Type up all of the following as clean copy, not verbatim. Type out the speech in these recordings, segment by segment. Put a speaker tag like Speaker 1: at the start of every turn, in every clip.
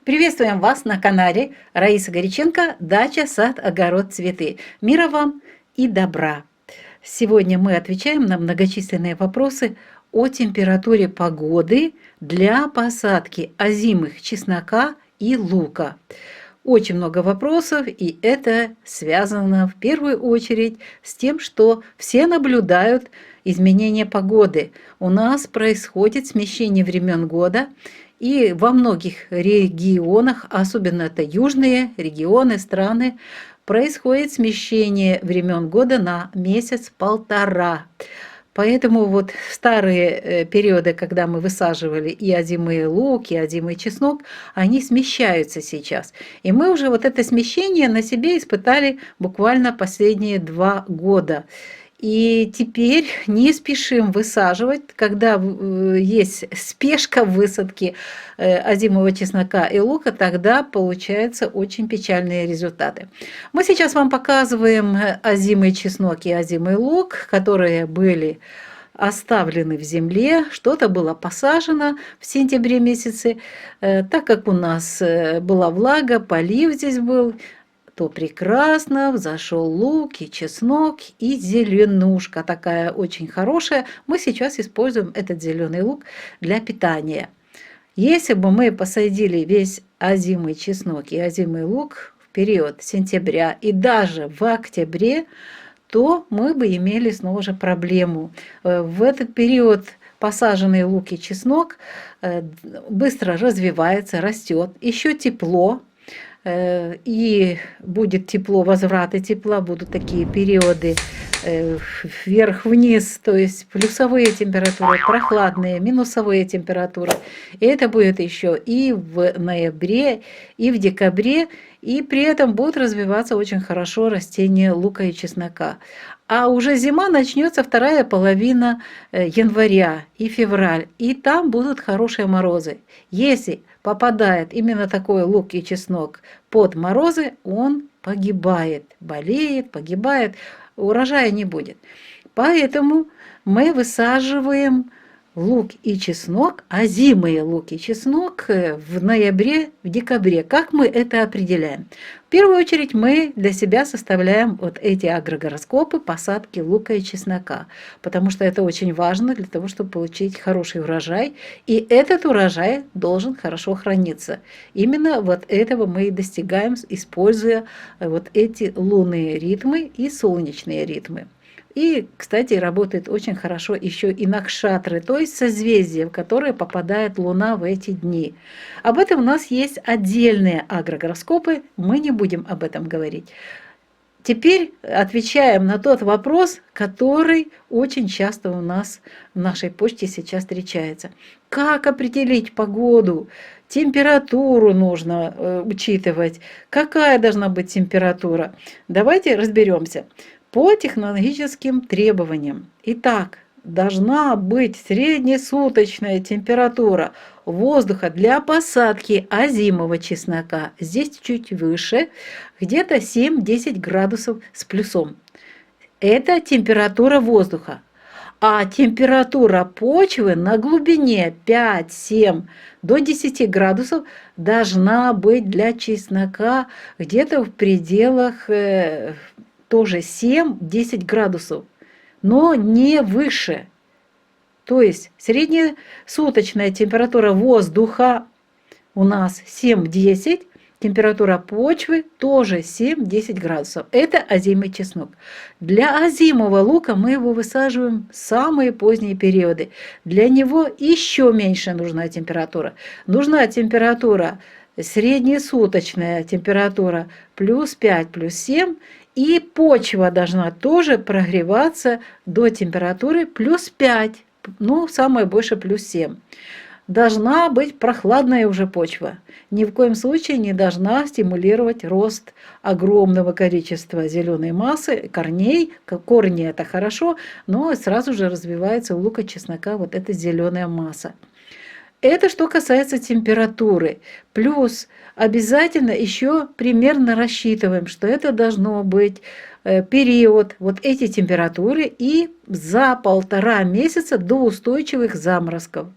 Speaker 1: Приветствуем вас на канале Раиса Горяченко «Дача, сад, огород, цветы». Мира вам и добра! Сегодня мы отвечаем на многочисленные вопросы о температуре погоды для посадки озимых чеснока и лука. Очень много вопросов, и это связано в первую очередь с тем, что все наблюдают изменения погоды. У нас происходит смещение времен года, и во многих регионах, особенно это южные регионы, страны, происходит смещение времен года на месяц-полтора. Поэтому вот в старые периоды, когда мы высаживали и озимый лук, и озимый чеснок, они смещаются сейчас. И мы уже вот это смещение на себе испытали буквально последние 2 года. И теперь не спешим высаживать, когда есть спешка в высадке озимого чеснока и лука, тогда получаются очень печальные результаты. Мы сейчас вам показываем озимый чеснок и озимый лук, которые были оставлены в земле, что-то было посажено в сентябре месяце, так как у нас была влага, полив здесь был, то прекрасно взошел лук и чеснок и зеленушка такая очень хорошая. Мы сейчас используем этот зеленый лук для питания. Если бы мы посадили весь озимый чеснок и озимый лук в период сентября и даже в октябре, то мы бы имели снова же проблему. В этот период посаженный лук и чеснок быстро развивается, растет, еще тепло. И будет тепло, возвраты тепла, будут такие периоды вверх-вниз, то есть плюсовые температуры, прохладные, минусовые температуры. И это будет еще и в ноябре, и в декабре, и при этом будут развиваться очень хорошо растения лука и чеснока. А уже зима начнется, вторая половина января и февраль, и там будут хорошие морозы. Если попадает именно такой лук и чеснок под морозы, он погибает, болеет, погибает, урожая не будет. Поэтому мы высаживаем лук и чеснок, озимый лук и чеснок в ноябре, в декабре. Как мы это определяем? В первую очередь мы для себя составляем вот эти агрогороскопы посадки лука и чеснока, потому что это очень важно для того, чтобы получить хороший урожай, и этот урожай должен хорошо храниться. Именно вот этого мы и достигаем, используя вот эти лунные ритмы и солнечные ритмы. И, кстати, работает очень хорошо еще и накшатры, то есть созвездия, в которые попадает Луна в эти дни. Об этом у нас есть отдельные агрогороскопы, мы не будем об этом говорить. Теперь отвечаем на тот вопрос, который очень часто у нас в нашей почте сейчас встречается. Как определить погоду? Температуру нужно учитывать. Какая должна быть температура? Давайте разберемся. По технологическим требованиям. Итак, должна быть среднесуточная температура воздуха для посадки озимого чеснока. Здесь чуть выше, где-то 7-10 градусов с плюсом. Это температура воздуха. А температура почвы на глубине 5-7 до 10 градусов должна быть для чеснока где-то в пределах тоже 7-10 градусов, но не выше. То есть среднесуточная температура воздуха у нас 7-10, температура почвы тоже 7-10 градусов. Это озимый чеснок. Для озимого лука мы его высаживаем в самые поздние периоды. Для него еще меньше нужна температура. Нужна температура, среднесуточная температура плюс 5, плюс 7, и почва должна тоже прогреваться до температуры плюс 5, ну, самое больше плюс 7. Должна быть прохладная уже почва. Ни в коем случае не должна стимулировать рост огромного количества зеленой массы, корней. Корни это хорошо, но сразу же развивается у лука, чеснока вот эта зеленая масса. Это что касается температуры. Плюс обязательно еще примерно рассчитываем, что это должно быть период, вот эти температуры, и за 1,5 месяца до устойчивых заморозков.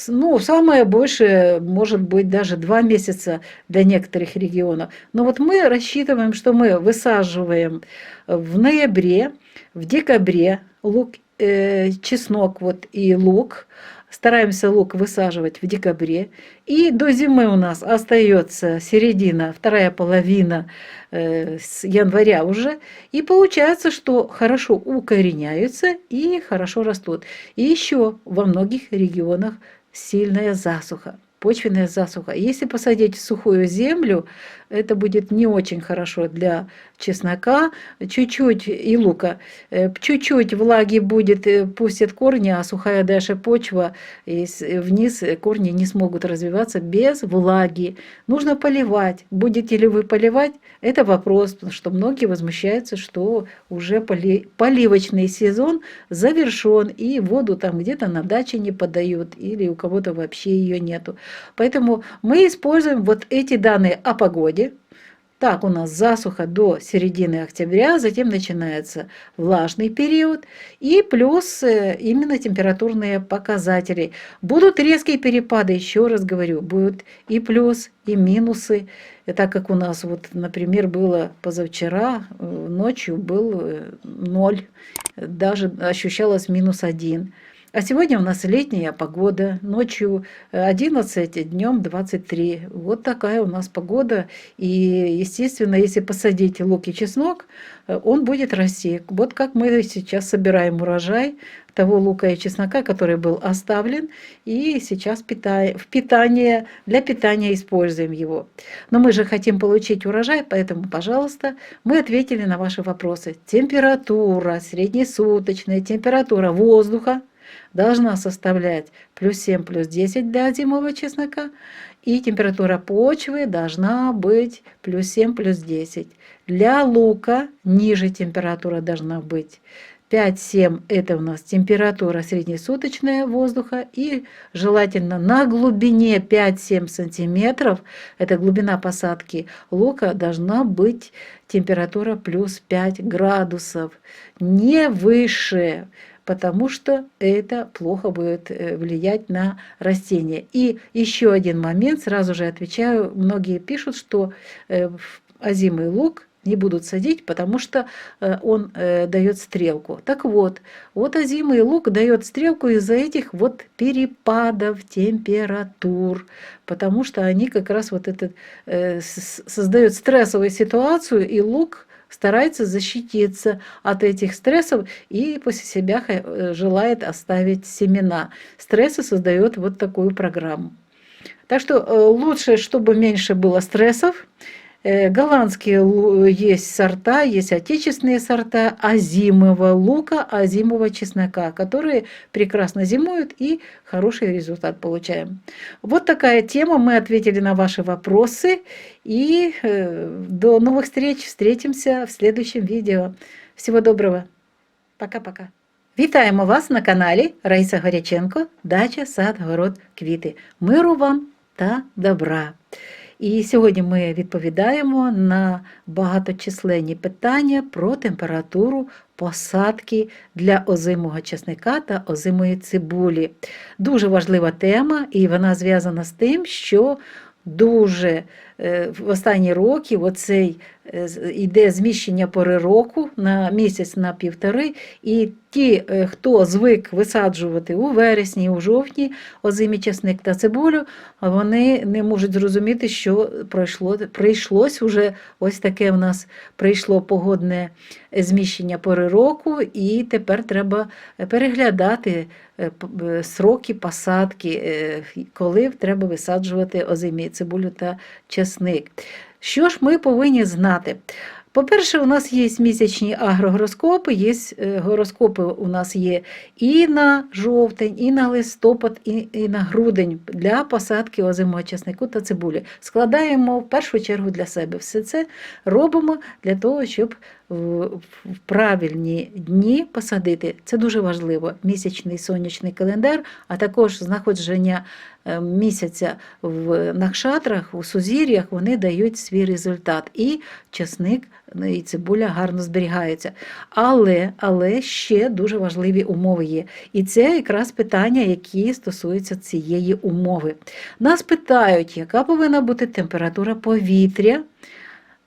Speaker 1: Ну, самое большее может быть даже 2 месяца для некоторых регионов. Но вот мы рассчитываем, что мы высаживаем в ноябре, в декабре лук, чеснок вот и лук. Стараемся лук высаживать в декабре. И до зимы у нас остается середина, вторая половина с января уже. И получается, что хорошо укореняются и хорошо растут. И еще во многих регионах сильная засуха, почвенная засуха. Если посадить в сухую землю, это будет не очень хорошо для чеснока, чуть-чуть и лука. Чуть-чуть влаги будет, пустит корни, а сухая дальше почва, и вниз корни не смогут развиваться без влаги. Нужно поливать. Будете ли вы поливать? Это вопрос, потому что многие возмущаются, что уже поливочный сезон завершен, и воду там где-то на даче не подают, или у кого-то вообще ее нету. Поэтому мы используем вот эти данные о погоде. Так, у нас засуха до середины октября, затем начинается влажный период и плюс именно температурные показатели. Будут резкие перепады, еще раз говорю, будут и плюс, и минусы. И так как у нас, вот, например, было позавчера, ночью был 0, даже ощущалось -1. А сегодня у нас летняя погода, ночью 11, днем 23. Вот такая у нас погода. И, естественно, если посадить лук и чеснок, он будет расти. Вот как мы сейчас собираем урожай того лука и чеснока, который был оставлен, и сейчас для питания используем его. Но мы же хотим получить урожай, поэтому, пожалуйста, мы ответили на ваши вопросы. Температура, среднесуточная температура воздуха должна составлять +7, +10 для зимового чеснока, и температура почвы должна быть +7, +10. Для лука ниже температура должна быть 5-7, это у нас температура среднесуточная воздуха, и желательно на глубине 5-7 сантиметров, это глубина посадки лука, должна быть температура +5 градусов, не выше, потому что это плохо будет влиять на растения. И еще один момент, сразу же отвечаю, многие пишут, что озимый лук не будут садить, потому что он дает стрелку. Так вот, вот озимый лук дает стрелку из-за этих вот перепадов температур, потому что они как раз вот это создают стрессовую ситуацию, и лук старается защититься от этих стрессов и после себя желает оставить семена. Стрессы создает вот такую программу. Так что лучше, чтобы меньше было стрессов. Голландские есть сорта, есть отечественные сорта озимого лука, озимого чеснока, которые прекрасно зимуют и хороший результат получаем. Вот такая тема, мы ответили на ваши вопросы, и до новых встреч, встретимся в следующем відео. Всего доброго, пока-пока. Вітаємо вас на каналі Раїса Горяченко, дача, сад, город, квіти. Миру вам та добра! І сьогодні ми відповідаємо на багаточисленні питання про температуру посадки для озимого чесника та озимої цибулі. Дуже важлива тема, і вона зв'язана з тим, що дуже в останні роки оцей йде зміщення пори року на місяць, на півтори, і ті, хто звик висаджувати у вересні, у жовтні озимий чесник та цибулю, вони не можуть зрозуміти, що прийшлось уже ось таке в нас прийшло погодне зміщення пори року, і тепер треба переглядати сроки посадки, коли треба висаджувати озимі цибулю та чесник. Що ж ми повинні знати? По-перше, у нас є місячні агрогороскопи, є гороскопи у нас є і на жовтень, і на листопад, і на грудень для посадки озимого чеснику та цибулі. Складаємо в першу чергу для себе. Все це робимо для того, щоб в правильні дні посадити. Це дуже важливо. Місячний сонячний календар, а також знаходження місяця в накшатрах, у сузір'ях, вони дають свій результат. І часник, і цибуля гарно зберігаються. Але ще дуже важливі умови є. І це якраз питання, які стосуються цієї умови. Нас питають, яка повинна бути температура повітря,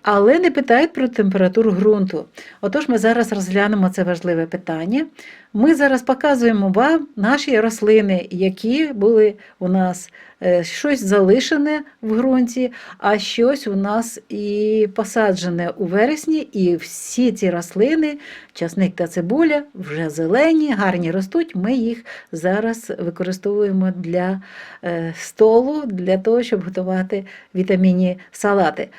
Speaker 1: але не питають про температуру ґрунту. Отож, ми зараз розглянемо це важливе питання. Ми зараз показуємо вам наші рослини, які були у нас щось залишене в ґрунті, а щось у нас і посаджене у вересні. І всі ці рослини, часник та цибуля, вже зелені, гарні ростуть. Ми їх зараз використовуємо для столу, для того, щоб готувати вітамінні салати.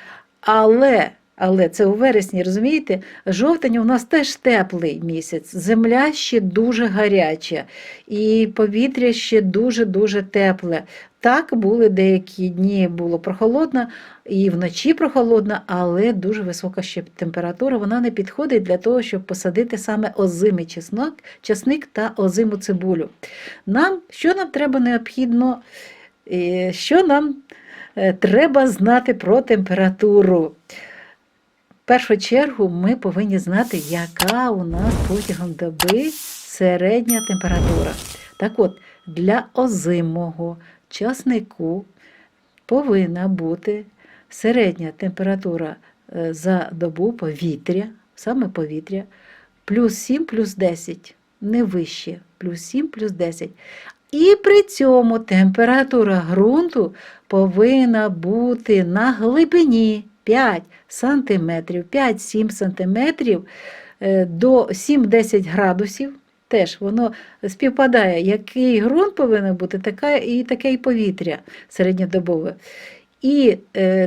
Speaker 1: Але це у вересні, розумієте, жовтень у нас теж теплий місяць, земля ще дуже гаряча і повітря ще дуже-дуже тепле. Так, були деякі дні, було прохолодно, і вночі прохолодно, але дуже висока ще температура, вона не підходить для того, щоб посадити саме озимий часник та озиму цибулю. Що нам треба необхідно, що нам треба знати про температуру? В першу чергу ми повинні знати, яка у нас протягом доби середня температура. Так от, для озимого часнику повинна бути середня температура за добу повітря, саме повітря, плюс 7, плюс 10, не вище, плюс 7, плюс 10. І при цьому температура ґрунту повинна бути на глибині 5 см, 5-7 см до 7-10 градусів. Теж воно співпадає, який ґрунт повинен бути, таке і повітря середньодобове. І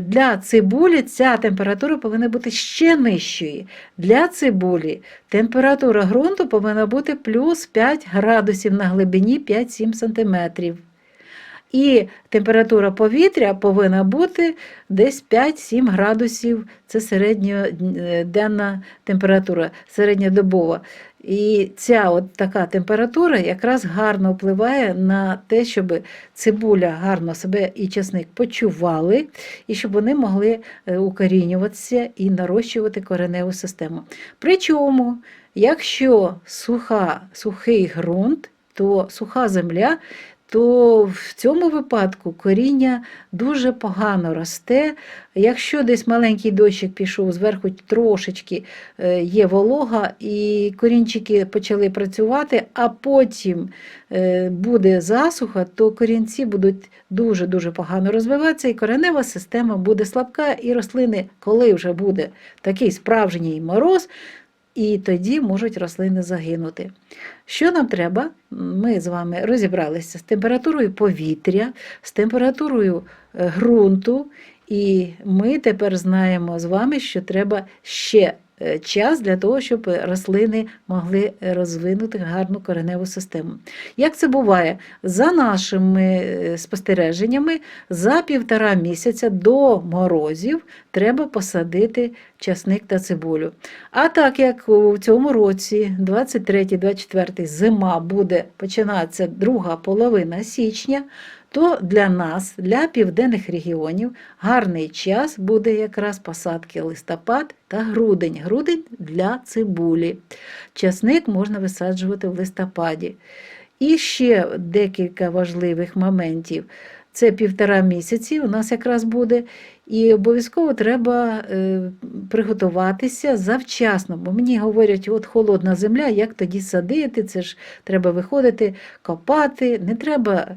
Speaker 1: для цибулі ця температура повинна бути ще нижчою. Для цибулі температура ґрунту повинна бути плюс 5 градусів на глибині 5-7 см. І температура повітря повинна бути десь 5-7 градусів, це середньоденна температура, середньодобова. І ця от така температура якраз гарно впливає на те, щоб цибуля гарно себе і часник почували, і щоб вони могли укорінюватися і нарощувати кореневу систему. Причому, якщо сухий ґрунт, то суха земля, то в цьому випадку коріння дуже погано росте. Якщо десь маленький дощик пішов, зверху трошечки є волога, і корінчики почали працювати, а потім буде засуха, то корінці будуть дуже-дуже погано розвиватися, і коренева система буде слабка, і рослини, коли вже буде такий справжній мороз, і тоді можуть рослини загинути. Що нам треба? Ми з вами розібралися з температурою повітря, з температурою ґрунту, і ми тепер знаємо з вами, що треба ще час для того, щоб рослини могли розвинути гарну кореневу систему. Як це буває? За нашими спостереженнями, за 1,5 місяця до морозів треба посадити часник та цибулю. А так як у цьому році, 23-24, зима буде починатися друга половина січня, то для нас, для південних регіонів, гарний час буде якраз посадки листопад та грудень. Грудень для цибулі. Часник можна висаджувати в листопаді. І ще декілька важливих моментів. Це 1,5 місяці у нас якраз буде, і обов'язково треба приготуватися завчасно, бо мені говорять, от холодна земля, як тоді садити, це ж треба виходити, копати, не треба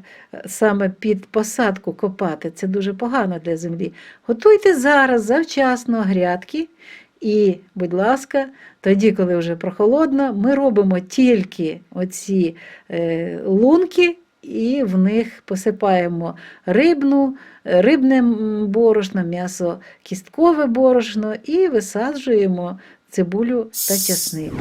Speaker 1: саме під посадку копати, це дуже погано для землі. Готуйте зараз завчасно грядки, і, будь ласка, тоді, коли вже прохолодно, ми робимо тільки оці лунки, і в них посипаємо рибне борошно, м'ясо, кісткове борошно і висаджуємо цибулю та часник.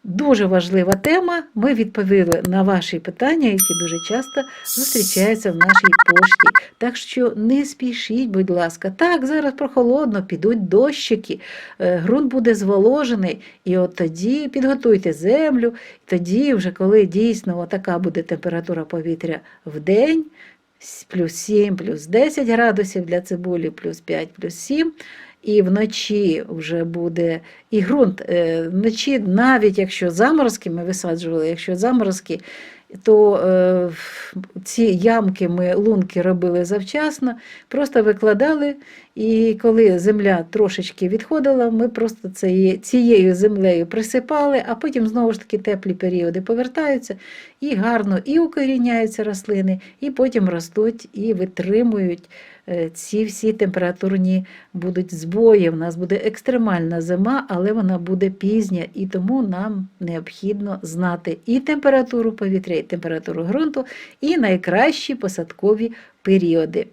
Speaker 1: Дуже важлива тема. Ми відповіли на ваші питання, які дуже часто зустрічаються в нашій пошті. Так що не спішіть, будь ласка. Так, зараз прохолодно, підуть дощики, ґрунт буде зволожений, і от тоді підготуйте землю, тоді вже коли дійсно така буде температура повітря в день, плюс 7, плюс 10 градусів для цибулі, плюс 5, плюс 7, і вночі вже буде і ґрунт, вночі, навіть якщо заморозки ми висаджували, якщо заморозки, то ці ямки ми, лунки робили завчасно, просто викладали, і коли земля трошечки відходила, ми просто цією землею присипали, а потім знову ж таки теплі періоди повертаються, і гарно і укоріняються рослини, і потім ростуть і витримують ці всі температурні будуть збої. У нас буде екстремальна зима, але вона буде пізня, і тому нам необхідно знати і температуру повітря, і температуру ґрунту, і найкращі посадкові періоди.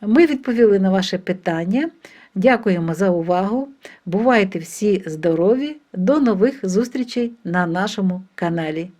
Speaker 1: Ми відповіли на ваше питання. Дякуємо за увагу. Бувайте всі здорові. До нових зустрічей на нашому каналі.